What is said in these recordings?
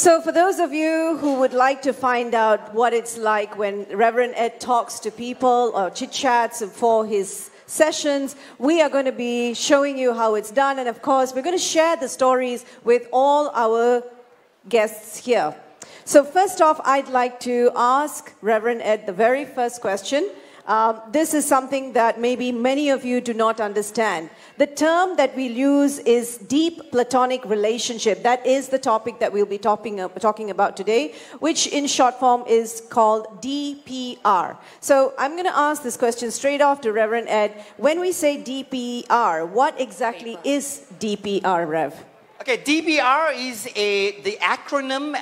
So for those of you who would like to find out what it's like when Reverend Ed talks to people or chit-chats for his sessions, we are going to be showing you how it's done. And of course, we're going to share the stories with all our guests here. So first off, I'd like to ask Reverend Ed the very first question. This is something that maybe many of you do not understand. The term that we use is deep platonic relationship. That is the topic that we'll be talking about today, which in short form is called DPR. So I'm going to ask this question straight off to Reverend Ed. When we say DPR, what exactly is DPR, Rev? Okay, DPR is the acronym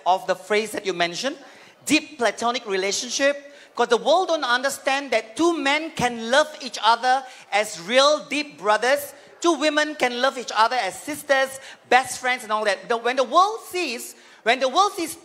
of the phrase that you mentioned, deep platonic relationship. Because the world don't understand that two men can love each other as real deep brothers. Two women can love each other as sisters, best friends and all that. When the world sees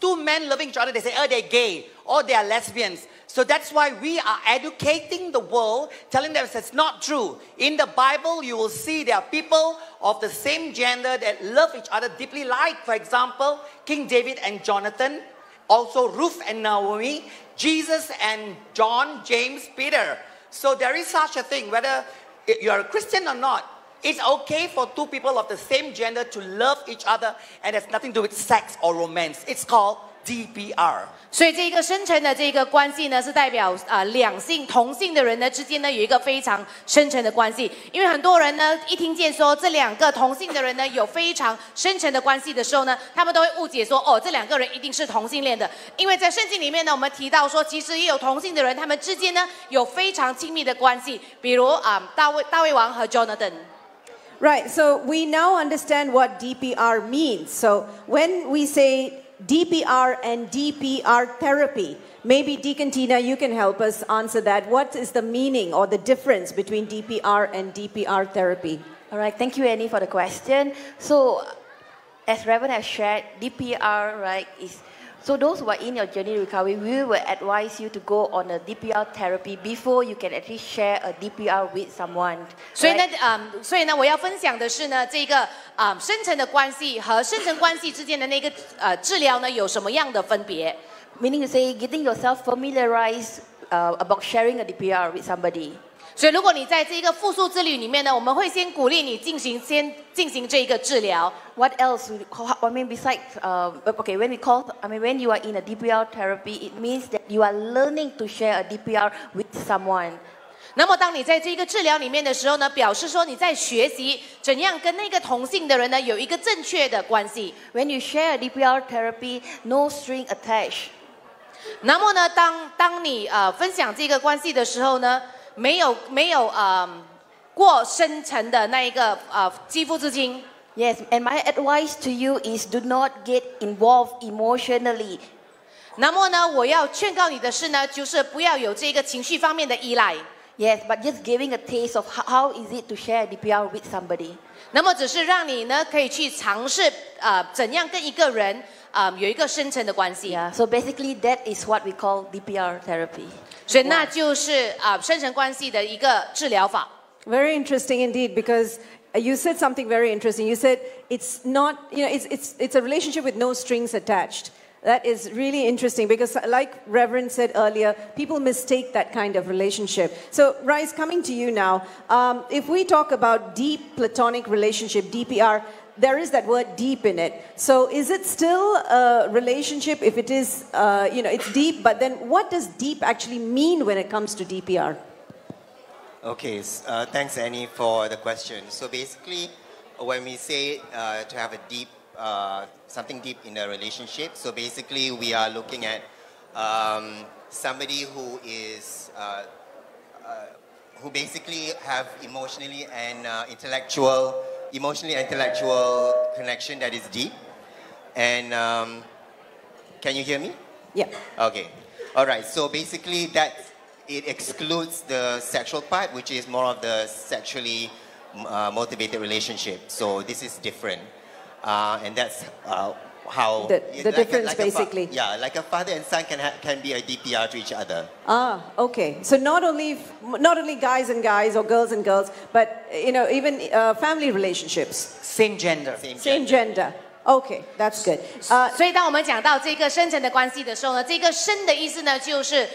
two men loving each other, they say, oh, they're gay or they are lesbians. So that's why we are educating the world, telling them it's not true. In the Bible, you will see there are people of the same gender that love each other deeply, like, for example, King David and Jonathan, also Ruth and Naomi, Jesus and John, James, Peter. So there is such a thing, whether you're a Christian or not. It's okay for two people of the same gender to love each other, and it's nothing to do with sex or romance. It's called DPR. 所以这个深层的这个关系呢，是代表两性同性的人呢之间呢有一个非常深层的关系。因为很多人呢一听见说这两个同性的人呢有非常深层的关系的时候呢，他们都会误解说哦，这两个人一定是同性恋的。因为在圣经里面呢，我们提到说，其实也有同性的人，他们之间呢有非常亲密的关系，比如大卫王和 Jonathan。 Right, so we now understand what DPR means. So when we say DPR and DPR therapy, maybe Deacon Tina, you can help us answer that. What is the meaning or the difference between DPR and DPR therapy? All right, thank you, Annie, for the question. So, as Reverend has shared, DPR, right, is so those who are in your journey recovery, we will advise you to go on a DPR therapy before you can actually share a DPR with someone. 所以呢，我要分享的是呢，这个深层的关系和深层关系之间的那个治疗呢，有什么样的分别 Meaning to say, getting yourself familiarized about sharing a DPR with somebody. 所以，如果你在这个复述之旅里面呢，我们会先鼓励你先进行这个治疗。What else? I mean, besides, okay, when you are in a DPR therapy, it means that you are learning to share a DPR with someone. 那么，当你在这个治疗里面的时候呢，表示说你在学习怎样跟那个同性的人呢有一个正确的关系。When you share a DPR therapy, no string attached. 那么呢，当你分享这个关系的时候呢，没有过深层的那一个肌肤之亲。Yes, and my advice to you is do not get involved emotionally. 那么呢，我要劝告你的是呢，就是不要有这个情绪方面的依赖。Yes, but just giving a taste of how is it to share DPR with somebody. 那么只是让你呢可以去尝试怎样跟一个人有一个深层的关系。Yeah, so basically that is what we call DPR therapy. 所以那就是深层关系的一个治疗法。Very interesting indeed, because you said something very interesting. You said it's not, it's a relationship with no strings attached. That is really interesting because, like Reverend said earlier, people mistake that kind of relationship. So, Rice, coming to you now, if we talk about deep platonic relationship, DPR, there is that word deep in it. So, is it still a relationship if it is, it's deep, but then what does deep actually mean when it comes to DPR? Okay, thanks Annie for the question. So basically, when we say to have a deep, something deep in a relationship, so basically we are looking at somebody who is, who basically have emotionally and intellectual connection that is deep. And can you hear me? Yeah. Okay. All right. So basically it excludes the sexual part, which is more of the sexually motivated relationship. So this is different. And that's how... The difference basically. Like a father and son can be a DPR to each other. Ah, okay. So not only guys and guys or girls and girls, but even family relationships. Same gender. Same gender. Okay, that's good. 所以当我们讲到这个深层的关系的时候呢，这个深的意思呢，就是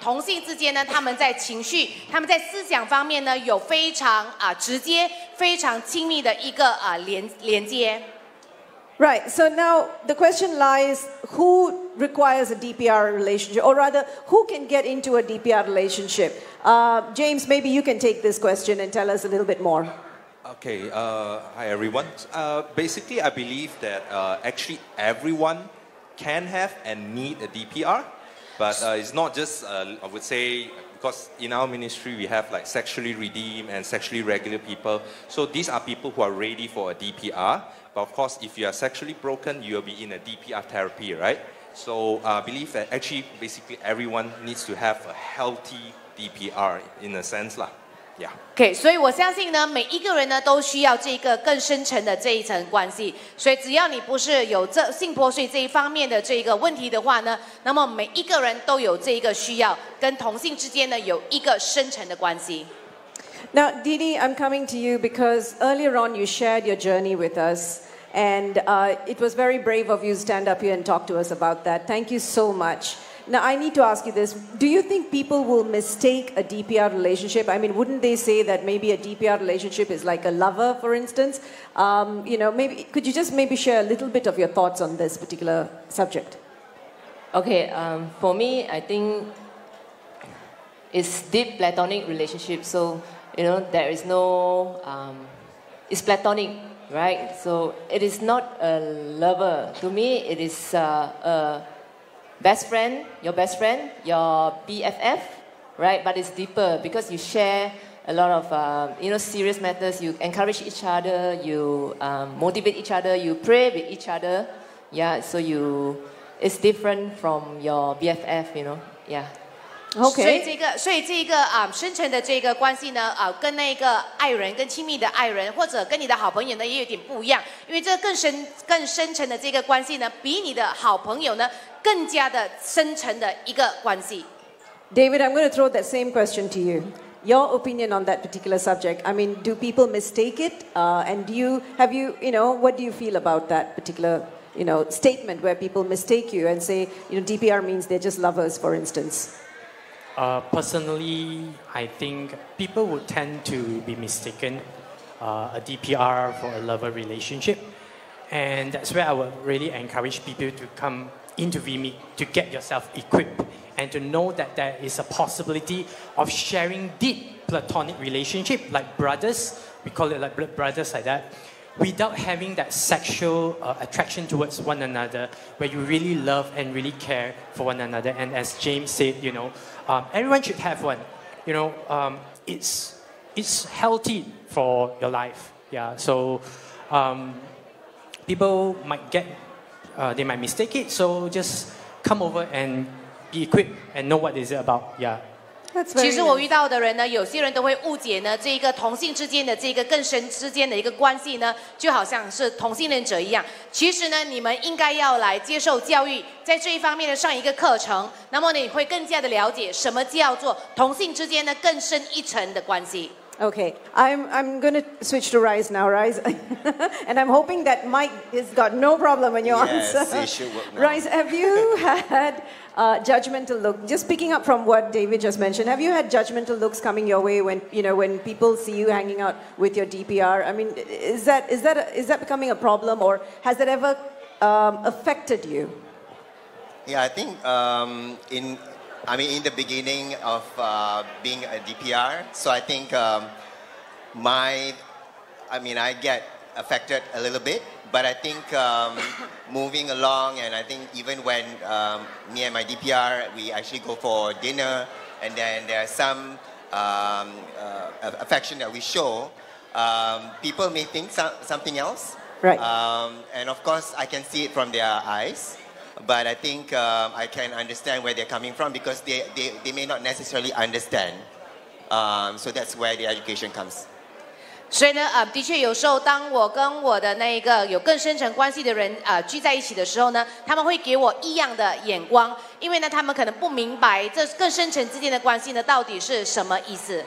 同性之间呢，他们在情绪、他们在思想方面呢，有非常直接、非常亲密的一个连接。Right, so now the question lies, who requires a DPR relationship, or rather, who can get into a DPR relationship? James, maybe you can take this question and tell us a little bit more. Okay, hi everyone. Basically, I believe that actually everyone can have and need a DPR, but it's not just, I would say, because in our ministry we have like sexually redeemed and sexually regular people. So these are people who are ready for a DPR. But of course, if you are sexually broken, you will be in a DPR therapy, right? So I believe that actually, basically everyone needs to have a healthy DPR in a sense lah. Yeah. OK， 所以我相信呢，每一个人呢都需要这个更深层的这一层关系。所以只要你不是有这性破碎这一方面的这个问题的话呢，那么每一个人都有这一个需要，跟同性之间呢有一个深层的关系。Now, Didi, I'm coming to you because earlier on you shared your journey with us. And it was very brave of you to stand up here and talk to us about that. Thank you so much. Now, I need to ask you this. Do you think people will mistake a DPR relationship? I mean, wouldn't they say that maybe a DPR relationship is like a lover, for instance? Maybe could you just maybe share a little bit of your thoughts on this particular subject? Okay, for me, I think it's deep platonic relationship. So, there is no, it's platonic. Right, so it is not a lover. To me, it is a best friend, your BFF, right? But it's deeper because you share a lot of, serious matters. You encourage each other, you motivate each other, you pray with each other. Yeah, so it's different from your BFF, yeah. Okay. 所以这个深层的这个关系呢，跟那个爱人、跟亲密的爱人，或者跟你的好朋友呢，也有点不一样。因为这更深层的这个关系呢，比你的好朋友呢更加的深层的一个关系。David, I'm going to throw that same question to you. Your opinion on that particular subject. I mean, do people mistake it? And what do you feel about that particular, statement where people mistake you and say, DPR means they're just lovers, for instance? Personally, I think people would tend to be mistaken a DPR for a lover relationship. And that's where I would really encourage people to come into VMeet to get yourself equipped and to know that there is a possibility of sharing deep platonic relationship like brothers, we call it like blood brothers like that, without having that sexual attraction towards one another, where you really love and really care for one another. And as James said, everyone should have one. It's healthy for your life. Yeah. So people might they might mistake it. So just come over and be equipped and know what is it about. Yeah. 其实我遇到的人呢，有些人都会误解呢，这个同性之间的这个更深之间的一个关系呢，就好像是同性恋者一样。其实呢，你们应该要来接受教育，在这一方面的上一个课程，那么你会更加的了解什么叫做同性之间的更深一层的关系。Okay, I'm going to switch to Rise now, Rise. And I'm hoping that Mike has got no problem when you answer. Yes, it should work now. Rise, have you had judgmental look? Just picking up from what David just mentioned, have you had judgmental looks coming your way when people see you hanging out with your DPR? I mean, is that becoming a problem, or has that ever affected you? Yeah, I think in the beginning of being a DPR, so I think I get affected a little bit, but I think moving along, and I think even when me and my DPR, we actually go for dinner, and then there's some affection that we show, people may think something else. Right. And of course, I can see it from their eyes. But I think I can understand where they're coming from because they may not necessarily understand. So that's where the education comes. 所以呢，的确有时候，当我跟我的那个有更深层关系的人聚在一起的时候呢，他们会给我异样的眼光，因为呢，他们可能不明白这更深层之间的关系呢到底是什么意思。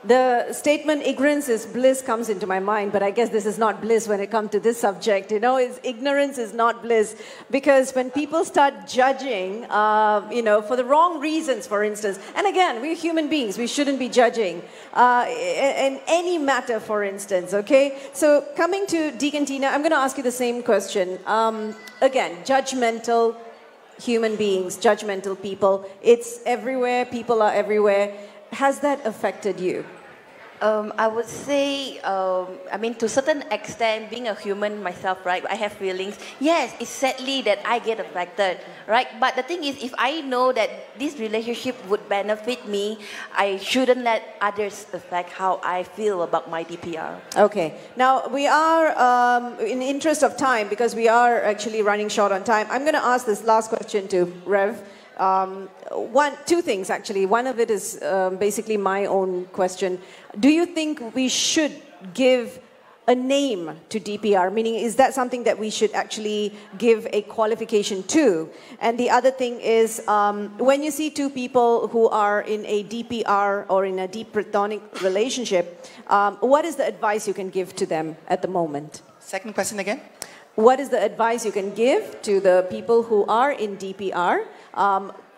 The statement ignorance is bliss comes into my mind, but I guess this is not bliss when it comes to this subject. You know, ignorance is not bliss, because when people start judging, for the wrong reasons, for instance, and again, we're human beings, we shouldn't be judging in any matter, for instance, okay? So coming to Deacon Tina, I'm going to ask you the same question. Again, judgmental human beings, judgmental people, it's everywhere, people are everywhere. Has that affected you? I would say, to a certain extent, being a human myself, right, I have feelings. Yes, it's sadly that I get affected, right? But the thing is, if I know that this relationship would benefit me, I shouldn't let others affect how I feel about my DPR. Okay. Now, we are, in the interest of time, because we are actually running short on time, I'm going to ask this last question to Rev. Two things actually. One of it is basically my own question. Do you think we should give a name to DPR? Meaning, is that something that we should actually give a qualification to? And the other thing is, when you see two people who are in a DPR or in a deep platonic relationship, what is the advice you can give to them at the moment? Second question again? What is the advice you can give to the people who are in DPR?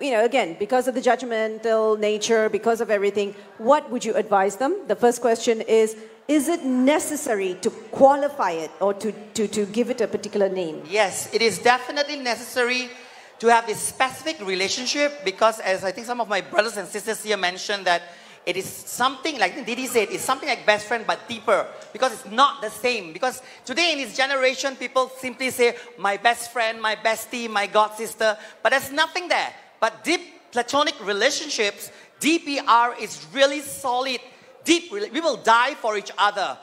Again, because of the judgmental nature, because of everything, what would you advise them? The first question is it necessary to qualify it or to give it a particular name? Yes, it is definitely necessary to have a specific relationship, because as I think some of my brothers and sisters here mentioned, that it is something, like Didi said, it's something like best friend but deeper, because it's not the same. Because today in this generation, people simply say, my best friend, my bestie, my god sister, but there's nothing there. But deep platonic relationships, DPR is really solid. Deep, we will die for each other.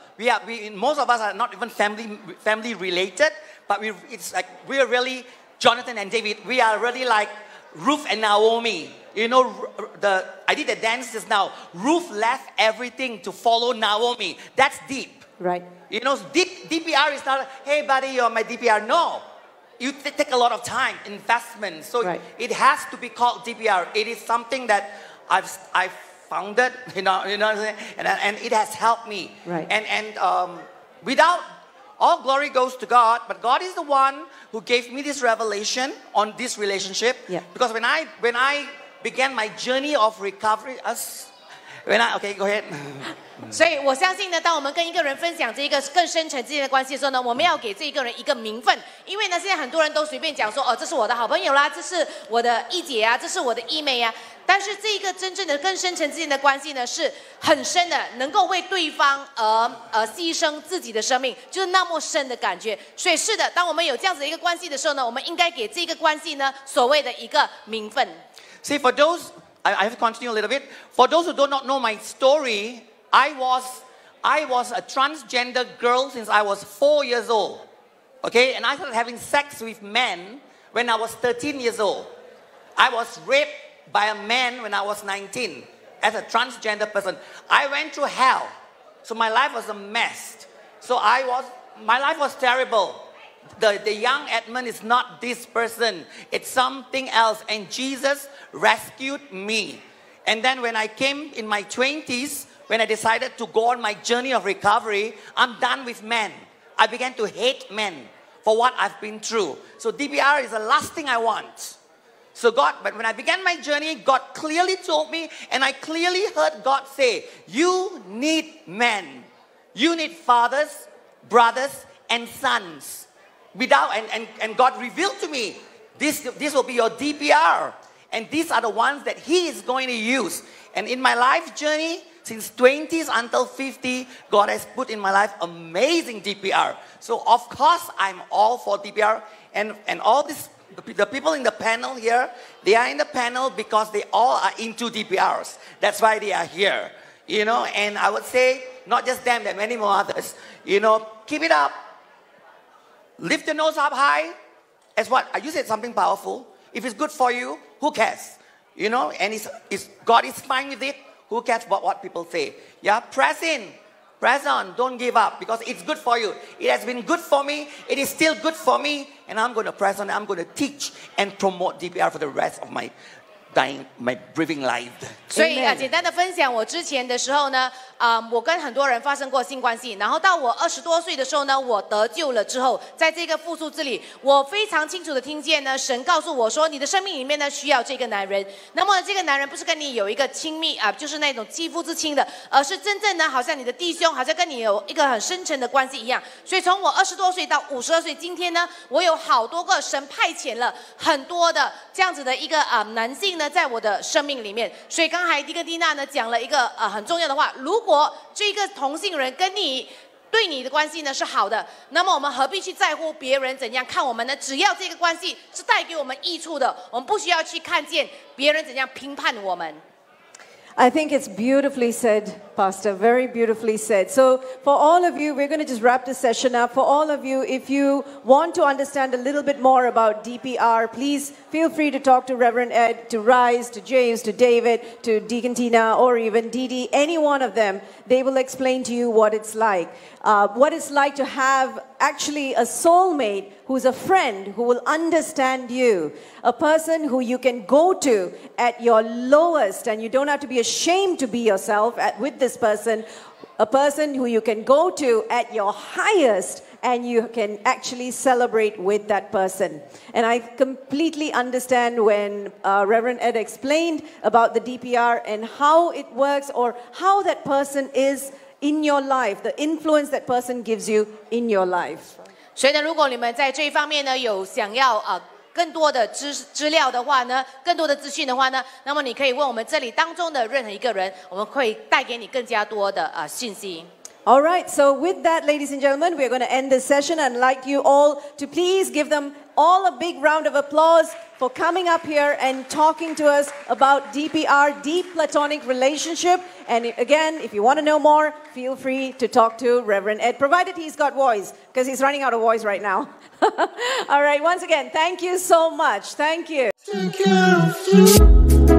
Most of us are not even family related, but it's like we are really Jonathan and David. We are really like Ruth and Naomi. You know, I did the dance just now. Ruth left everything to follow Naomi. That's deep. Right. You know, DPR is not, hey buddy, you're my DPR. No. You take a lot of time, investment. So right. It has to be called DPR. It is something that I've founded, you know what I'm saying? And it has helped me. Right. And without, all glory goes to God, but God is the one who gave me this revelation on this relationship. Yeah. Because when I began my journey of recovery, okay, go ahead. 所以我相信呢，当我们跟一个人分享这一个更深层之间的关系的时候呢，我们要给这一个人一个名分，因为呢，现在很多人都随便讲说，哦，这是我的好朋友啦，这是我的义姐啊，这是我的义妹啊。但是这一个真正的更深层之间的关系呢，是很深的，能够为对方牺牲自己的生命，就是那么深的感觉。所以是的，当我们有这样子的一个关系的时候呢，我们应该给这个关系呢所谓的一个名分。See, for those, I have to continue a little bit. For those who do not know my story, I was a transgender girl since I was 4 years old. Okay, and I started having sex with men when I was 13 years old. I was raped by a man when I was 19 as a transgender person. I went through hell. So my life was a mess. So my life was terrible. The young Edmund is not this person. It's something else. And Jesus rescued me. And then when I came in my 20s, when I decided to go on my journey of recovery, I'm done with men. I began to hate men for what I've been through. So DPR is the last thing I want. So but when I began my journey, God clearly told me, and I clearly heard God say, you need men. You need fathers, brothers, and sons. And God revealed to me, this will be your DPR. And these are the ones that He is going to use. And in my life journey, since 20s until 50, God has put in my life amazing DPR. So of course, I'm all for DPR. And all this, the people in the panel here, they are in the panel because they all are into DPRs. That's why they are here. You know, and I would say, not just them, there are many more others. You know, keep it up. Lift your nose up high. As what? You said something powerful. If it's good for you, who cares? You know, and God is fine with it. Who cares about what people say? Yeah, press in. Press on. Don't give up because it's good for you. It has been good for me. It is still good for me. And I'm going to press on. I'm going to teach and promote DPR for the rest of my dying, my breathing life. 所以简单的分享，我之前的时候呢，我跟很多人发生过性关系，然后到我20多岁的时候呢，我得救了之后，在这个复述之里，我非常清楚的听见呢，神告诉我说，你的生命里面呢需要这个男人。那么这个男人不是跟你有一个亲密就是那种肌肤之亲的，而是真正呢，好像你的弟兄，好像跟你有一个很深沉的关系一样。所以从我20多岁到52岁，今天呢，我有好多个神派遣了很多的这样子的一个男性呢，在我的生命里面。所以刚才迪跟蒂娜呢讲了一个很重要的话，如果这个同性人跟你对你的关系呢是好的，那么我们何必去在乎别人怎样看我们呢？只要这个关系是带给我们益处的，我们不需要去看见别人怎样评判我们。I think it's beautifully said, Pastor, very beautifully said. So for all of you, we're going to just wrap this session up. For all of you, if you want to understand a little bit more about DPR, please feel free to talk to Reverend Ed, to Rise, to James, to David, to Deacon Tina, or even Didi, any one of them. They will explain to you what it's like to have actually a soulmate who's a friend who will understand you, a person who you can go to at your lowest and you don't have to be ashamed to be yourself with this person, a person who you can go to at your highest and you can actually celebrate with that person. And I completely understand when Reverend Ed explained about the DPR and how it works or how that person is in your life, the influence that person gives you in your life. 所以呢，如果你们在这一方面呢有想要更多的资料的话呢，更多的资讯的话呢，那么你可以问我们这里当中的任何一个人，我们会带给你更加多的信息。All right, so with that, ladies and gentlemen, we're going to end this session. I'd like you all to please give them all a big round of applause for coming up here and talking to us about DPR, Deep Platonic Relationship. And again, if you want to know more, feel free to talk to Reverend Ed, provided he's got voice, because he's running out of voice right now. All right, once again, thank you so much. Thank you. Take care of you.